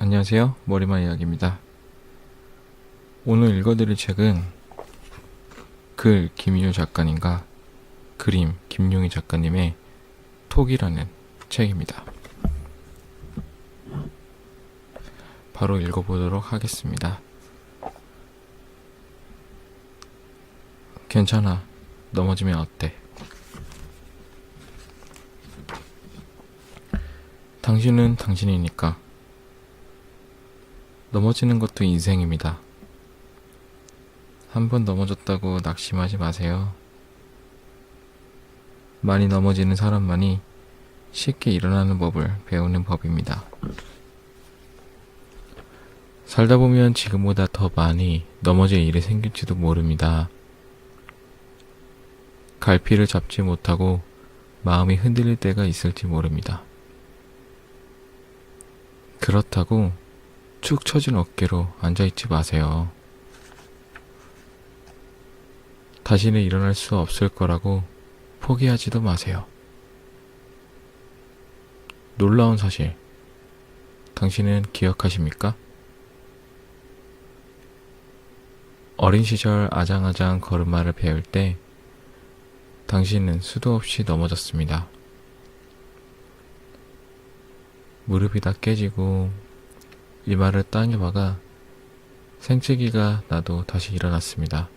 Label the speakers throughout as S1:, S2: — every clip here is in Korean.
S1: 안녕하세요. 머리만 이야기입니다. 오늘 읽어드릴 책은 글 김인효 작가님과 그림 김용희 작가님의 톡이라는 책입니다. 바로 읽어보도록 하겠습니다. 괜찮아. 넘어지면 어때? 당신은 당신이니까. 넘어지는 것도 인생입니다. 한 번 넘어졌다고 낙심하지 마세요. 많이 넘어지는 사람만이 쉽게 일어나는 법을 배우는 법입니다. 살다 보면 지금보다 더 많이 넘어질 일이 생길지도 모릅니다. 갈피를 잡지 못하고 마음이 흔들릴 때가 있을지 모릅니다. 그렇다고 축 처진 어깨로 앉아있지 마세요. 다시는 일어날 수 없을 거라고 포기하지도 마세요. 놀라운 사실, 당신은 기억하십니까? 어린 시절 아장아장 걸음마를 배울 때 당신은 수도 없이 넘어졌습니다. 무릎이 다 깨지고 이마를 땅에 박아 생채기가 나도 다시 일어났습니다.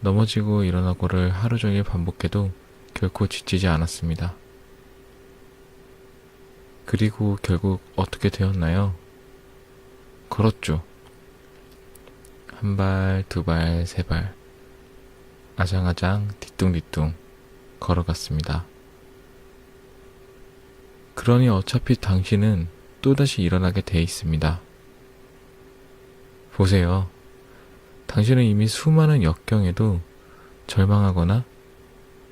S1: 넘어지고 일어나고를 하루 종일 반복해도 결코 지치지 않았습니다. 그리고 결국 어떻게 되었나요? 걸었죠. 한 발, 두 발, 세 발. 아장아장 뒤뚱뒤뚱 걸어갔습니다. 그러니 어차피 당신은 또다시 일어나게 돼 있습니다. 보세요. 당신은 이미 수많은 역경에도 절망하거나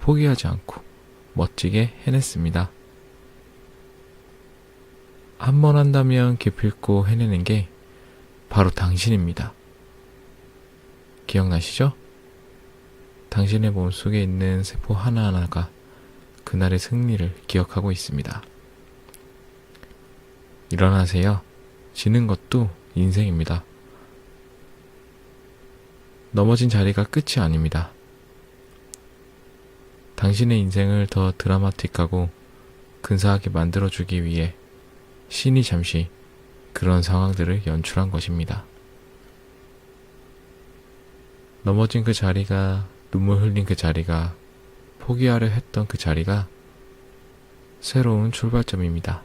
S1: 포기하지 않고 멋지게 해냈습니다. 한 번 한다면 기필코 해내는 게 바로 당신입니다. 기억나시죠? 당신의 몸속에 있는 세포 하나하나가 그날의 승리를 기억하고 있습니다. 일어나세요. 지는 것도 인생입니다. 넘어진 자리가 끝이 아닙니다. 당신의 인생을 더 드라마틱하고 근사하게 만들어주기 위해 신이 잠시 그런 상황들을 연출한 것입니다. 넘어진 그 자리가, 눈물 흘린 그 자리가, 포기하려 했던 그 자리가 새로운 출발점입니다.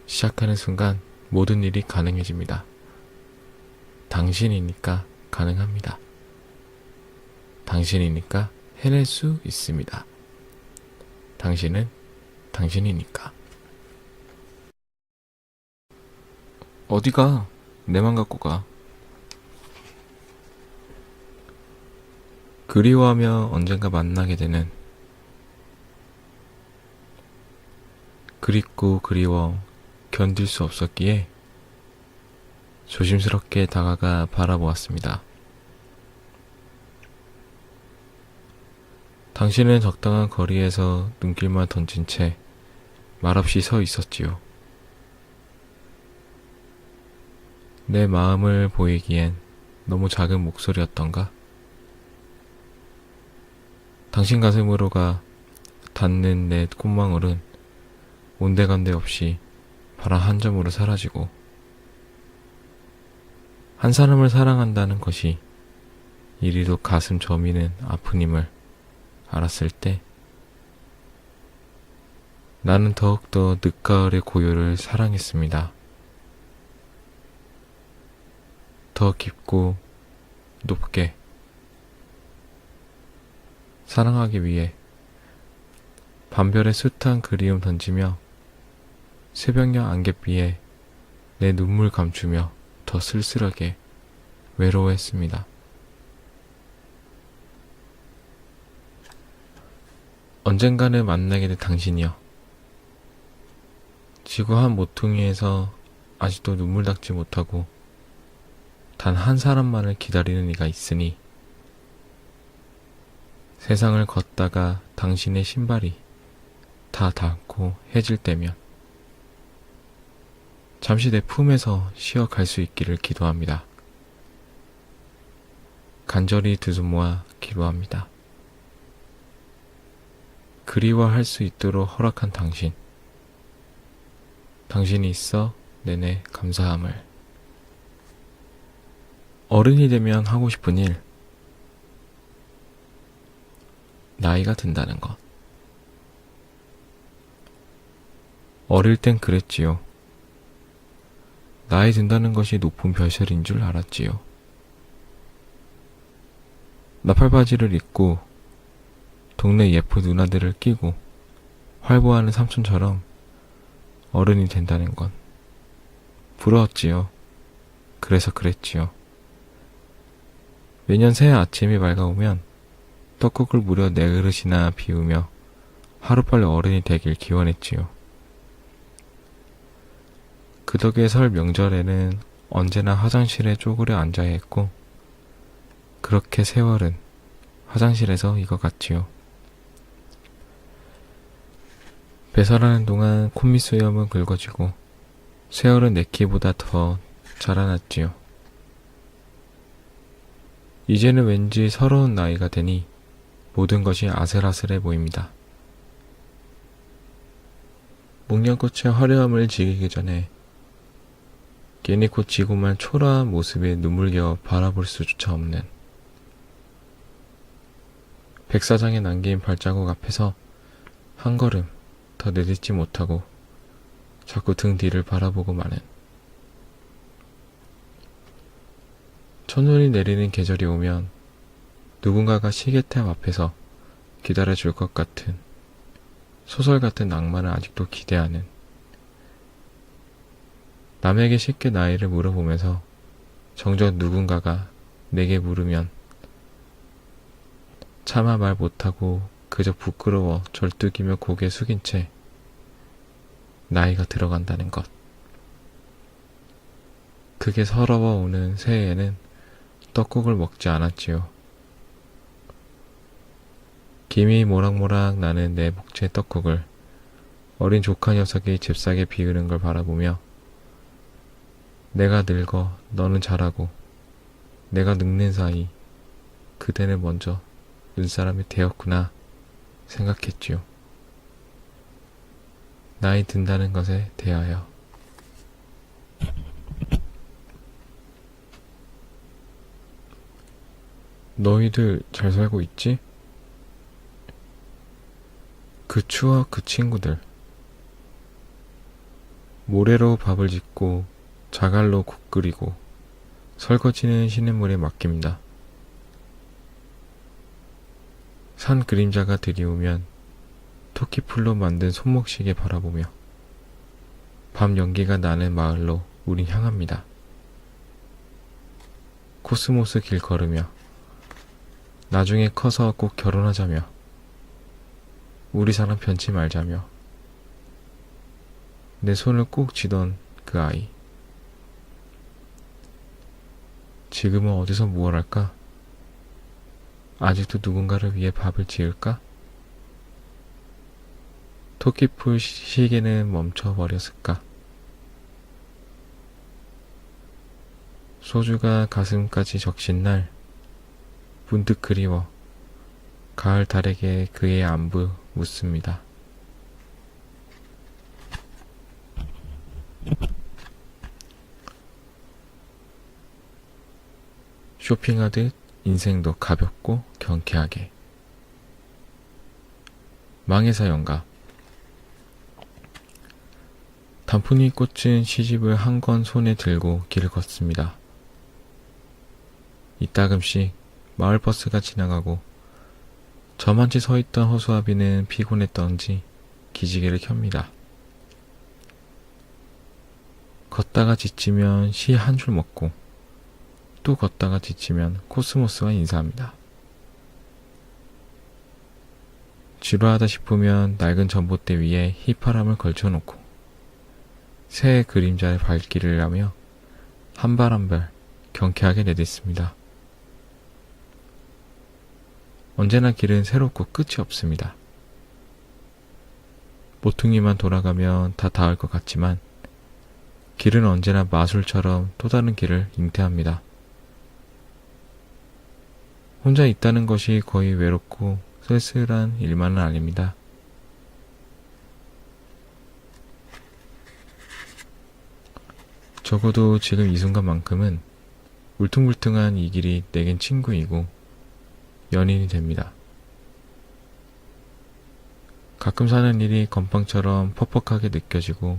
S1: 시작하는 순간 모든 일이 가능해집니다. 당신이니까 가능합니다. 당신이니까 해낼 수 있습니다. 당신은 당신이니까. 어디가? 내 맘 갖고 가. 그리워하며 언젠가 만나게 되는, 그립고 그리워 견딜 수 없었기에 조심스럽게 다가가 바라보았습니다. 당신은 적당한 거리에서 눈길만 던진 채 말없이 서 있었지요. 내 마음을 보이기엔 너무 작은 목소리였던가? 당신 가슴으로가 닿는 내 콧망울은 온데간데 없이 바람 한 점으로 사라지고, 한 사람을 사랑한다는 것이 이리도 가슴 저미는 아픔임을 알았을 때 나는 더욱더 늦가을의 고요를 사랑했습니다. 더 깊고 높게 사랑하기 위해 밤별에 숱한 그리움 던지며 새벽녘 안갯비에 내 눈물 감추며 더 쓸쓸하게 외로워했습니다. 언젠가는 만나게 될 당신이여. 지구 한 모퉁이에서 아직도 눈물 닦지 못하고 단 한 사람만을 기다리는 이가 있으니 세상을 걷다가 당신의 신발이 다 닿고 해질 때면 잠시 내 품에서 쉬어갈 수 있기를 기도합니다. 간절히 두 손 모아 기도합니다. 그리워할 수 있도록 허락한 당신, 당신이 있어 내내 감사함을. 어른이 되면 하고 싶은 일, 나이가 든다는 것. 어릴 땐 그랬지요. 나이 든다는 것이 높은 별설인 줄 알았지요. 나팔바지를 입고 동네 예쁜 누나들을 끼고 활보하는 삼촌처럼 어른이 된다는 건 부러웠지요. 그래서 그랬지요. 매년 새해 아침이 밝아오면 떡국을 무려 4그릇이나 비우며 하루빨리 어른이 되길 기원했지요. 그 덕에 설 명절에는 언제나 화장실에 쪼그려 앉아야 했고, 그렇게 세월은 화장실에서 익어갔지요. 배설하는 동안 콧밑수염은 긁어지고 세월은 내 키보다 더 자라났지요. 이제는 왠지 서러운 나이가 되니 모든 것이 아슬아슬해 보입니다. 목련꽃의 화려함을 지기기 전에 괜히 곧 지고만 초라한 모습에 눈물겨워 바라볼 수조차 없는 백사장에 남긴 발자국 앞에서 한 걸음 더 내딛지 못하고 자꾸 등 뒤를 바라보고 마는, 첫눈이 내리는 계절이 오면 누군가가 시계탑 앞에서 기다려줄 것 같은 소설 같은 낭만을 아직도 기대하는, 남에게 쉽게 나이를 물어보면서 정작 누군가가 내게 물으면 차마 말 못하고 그저 부끄러워 절뚝이며 고개 숙인 채 나이가 들어간다는 것. 그게 서러워오는 새해에는 떡국을 먹지 않았지요. 김이 모락모락 나는 내 목재 떡국을 어린 조카 녀석이 잽싸게 비우는 걸 바라보며 내가 늙어 너는 자라고 내가 늙는 사이 그대는 먼저 눈사람이 되었구나 생각했지요. 나이 든다는 것에 대하여. 너희들 잘 살고 있지? 그 추억, 그 친구들. 모래로 밥을 짓고 자갈로 국 끓이고 설거지는 시냇물에 맡깁니다. 산 그림자가 들이오면 토끼풀로 만든 손목시계 바라보며 밤 연기가 나는 마을로 우린 향합니다. 코스모스 길 걸으며 나중에 커서 꼭 결혼하자며 우리 사람 변치 말자며 내 손을 꼭 쥐던 그 아이. 지금은 어디서 무얼 할까? 아직도 누군가를 위해 밥을 지을까? 토끼풀 시계는 멈춰버렸을까? 소주가 가슴까지 적신 날 문득 그리워 가을 달에게 그의 안부 묻습니다. 쇼핑하듯 인생도 가볍고 경쾌하게. 망해사 영가. 단풍이 꽂힌 시집을 한 권 손에 들고 길을 걷습니다. 이따금씩 마을버스가 지나가고 저만치 서있던 허수아비는 피곤했던지 기지개를 켭니다. 걷다가 지치면 시 한 줄 먹고 또 걷다가 지치면 코스모스와 인사합니다. 지루하다 싶으면 낡은 전봇대 위에 휘파람을 걸쳐놓고 새의 그림자의 발길을 하며 한 발 한 발 경쾌하게 내딛습니다. 언제나 길은 새롭고 끝이 없습니다. 모퉁이만 돌아가면 다 닿을 것 같지만 길은 언제나 마술처럼 또 다른 길을 잉태합니다. 혼자 있다는 것이 거의 외롭고 쓸쓸한 일만은 아닙니다. 적어도 지금 이 순간만큼은 울퉁불퉁한 이 길이 내겐 친구이고 연인이 됩니다. 가끔 사는 일이 건빵처럼 퍽퍽하게 느껴지고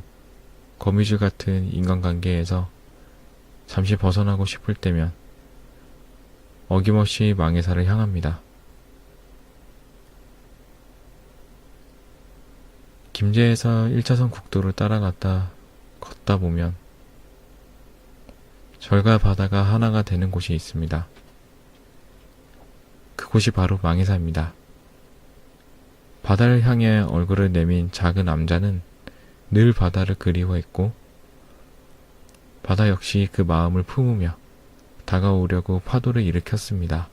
S1: 거미줄 같은 인간관계에서 잠시 벗어나고 싶을 때면 어김없이 망해사를 향합니다. 김제에서 1차선 국도를 따라갔다 걷다 보면 절과 바다가 하나가 되는 곳이 있습니다. 그곳이 바로 망해사입니다. 바다를 향해 얼굴을 내민 작은 남자는 늘 바다를 그리워했고 바다 역시 그 마음을 품으며 다가오려고 파도를 일으켰습니다.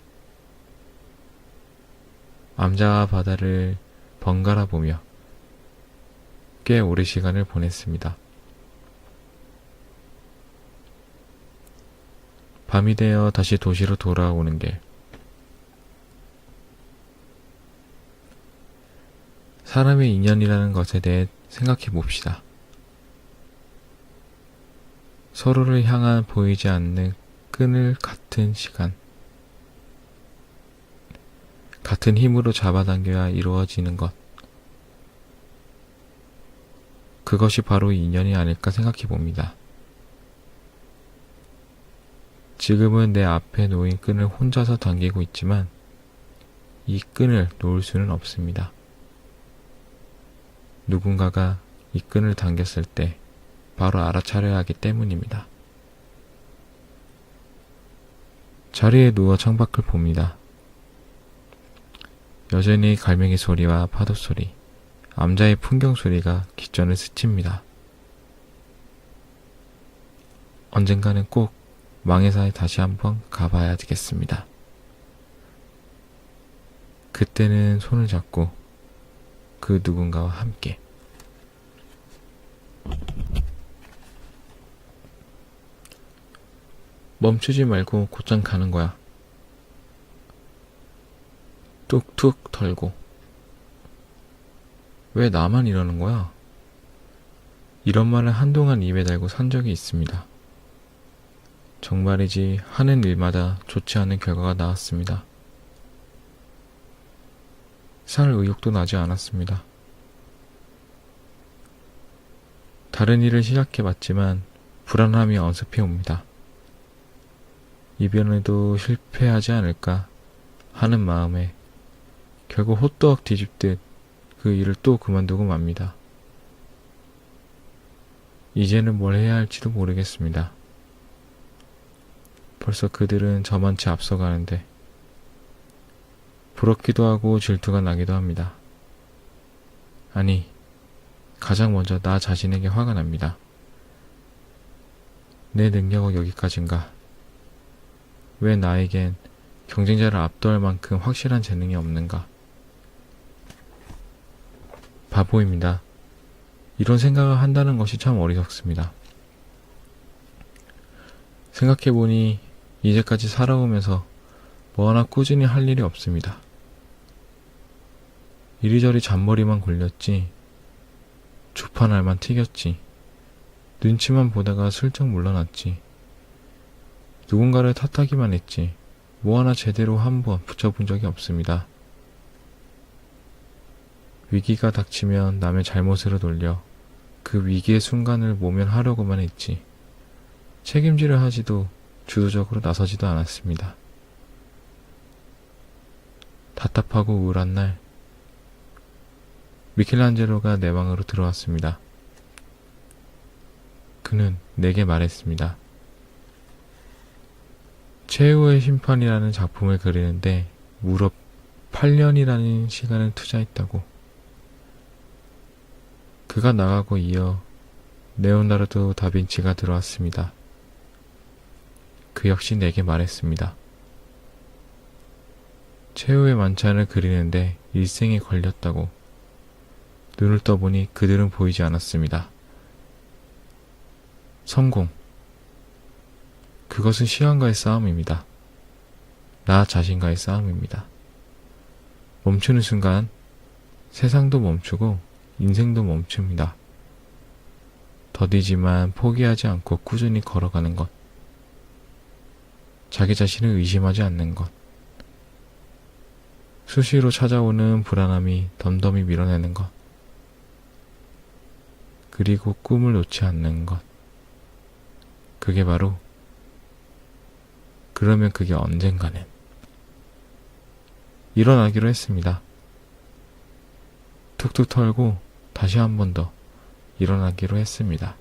S1: 암자와 바다를 번갈아 보며 꽤 오래 시간을 보냈습니다. 밤이 되어 다시 도시로 돌아오는 길. 사람의 인연이라는 것에 대해 생각해 봅시다. 서로를 향한 보이지 않는 끈을 같은 시간, 같은 힘으로 잡아당겨야 이루어지는 것. 그것이 바로 인연이 아닐까 생각해 봅니다. 지금은 내 앞에 놓인 끈을 혼자서 당기고 있지만 이 끈을 놓을 수는 없습니다. 누군가가 이 끈을 당겼을 때 바로 알아차려야 하기 때문입니다. 자리에 누워 창밖을 봅니다. 여전히 갈매기 소리와 파도 소리, 암자의 풍경 소리가 귓전을 스칩니다. 언젠가는 꼭 망해사에 다시 한번 가봐야 되겠습니다. 그때는 손을 잡고 그 누군가와 함께. 멈추지 말고 곧장 가는 거야. 뚝뚝 털고. 왜 나만 이러는 거야? 이런 말을 한동안 입에 달고 산 적이 있습니다. 정말이지 하는 일마다 좋지 않은 결과가 나왔습니다. 살 의욕도 나지 않았습니다. 다른 일을 시작해봤지만 불안함이 엄습해 옵니다. 이번에도 실패하지 않을까 하는 마음에 결국 호떡 뒤집듯 그 일을 또 그만두고 맙니다. 이제는 뭘 해야 할지도 모르겠습니다. 벌써 그들은 저만치 앞서가는데 부럽기도 하고 질투가 나기도 합니다. 아니, 가장 먼저 나 자신에게 화가 납니다. 내 능력은 여기까지인가? 왜 나에겐 경쟁자를 압도할 만큼 확실한 재능이 없는가? 바보입니다. 이런 생각을 한다는 것이 참 어리석습니다. 생각해보니 이제까지 살아오면서 뭐 하나 꾸준히 할 일이 없습니다. 이리저리 잔머리만 굴렸지, 주판알만 튀겼지, 눈치만 보다가 슬쩍 물러났지, 누군가를 탓하기만 했지, 뭐 하나 제대로 한번 붙여본 적이 없습니다. 위기가 닥치면 남의 잘못으로 돌려 그 위기의 순간을 모면하려고만 했지, 책임지려 하지도 주도적으로 나서지도 않았습니다. 답답하고 우울한 날, 미켈란젤로가 내 방으로 들어왔습니다. 그는 내게 말했습니다. 최후의 심판이라는 작품을 그리는데 무려 8년이라는 시간을 투자했다고. 그가 나가고 이어 레오나르도 다빈치가 들어왔습니다. 그 역시 내게 말했습니다. 최후의 만찬을 그리는데 일생이 걸렸다고. 눈을 떠보니 그들은 보이지 않았습니다. 성공. 그것은 시간과의 싸움입니다. 나 자신과의 싸움입니다. 멈추는 순간 세상도 멈추고 인생도 멈춥니다. 더디지만 포기하지 않고 꾸준히 걸어가는 것. 자기 자신을 의심하지 않는 것. 수시로 찾아오는 불안함이 덤덤히 밀어내는 것. 그리고 꿈을 놓지 않는 것. 그게 바로, 그러면 그게 언젠가는 일어나기로 했습니다. 툭툭 털고 다시 한 번 더 일어나기로 했습니다.